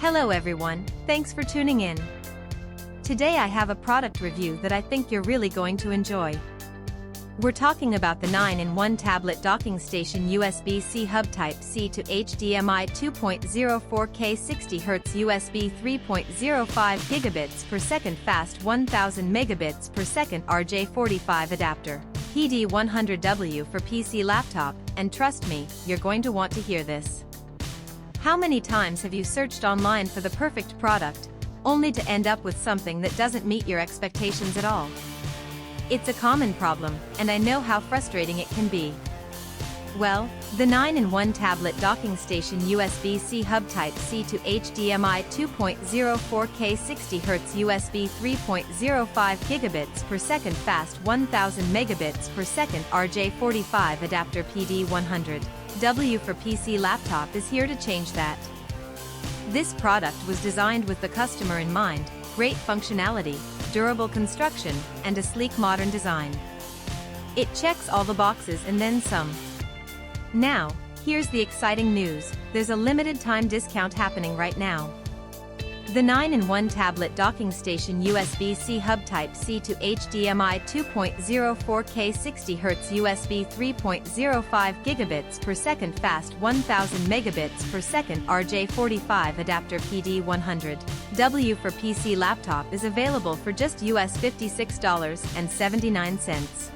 Hello everyone, thanks for tuning in. Today I have a product review that I think you're really going to enjoy. We're talking about the 9-in-1 tablet docking station USB-C hub Type-C to HDMI 2.0 4K 60Hz USB 3.05 gigabits per second fast 1000 megabits per second RJ45 adapter PD 100W for PC laptop, and trust me, you're going to want to hear this. How many times have you searched online for the perfect product, only to end up with something that doesn't meet your expectations at all? It's a common problem, and I know how frustrating it can be. Well, the 9-in-1 tablet docking station USB-C hub Type-C to HDMI 2.0 4K 60Hz USB 3.05 gigabits per second fast 1000 megabits per second RJ45 Adapter PD 100W for PC laptop is here to change that. This product was designed with the customer in mind: great functionality, durable construction, and a sleek modern design. It checks all the boxes and then some. Now, here's the exciting news: there's a limited time discount happening right now. The 9-in-1 tablet docking station USB-C hub Type-C to HDMI 2.0 4K 60Hz USB 3.05 gigabits per second fast 1000 megabits per second RJ45 Adapter PD 100W for PC laptop is available for just US $56.79.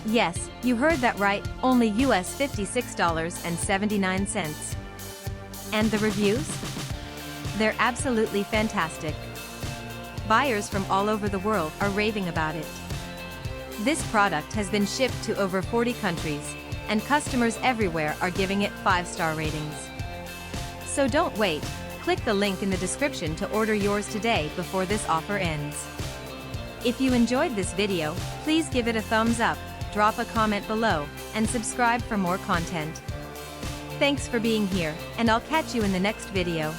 Yes, you heard that right, only US $56.79. And the reviews? They're absolutely fantastic. Buyers from all over the world are raving about it. This product has been shipped to over 40 countries, and customers everywhere are giving it 5-star ratings. So don't wait, click the link in the description to order yours today before this offer ends. If you enjoyed this video, please give it a thumbs up, drop a comment below, and subscribe for more content. Thanks for being here, and I'll catch you in the next video.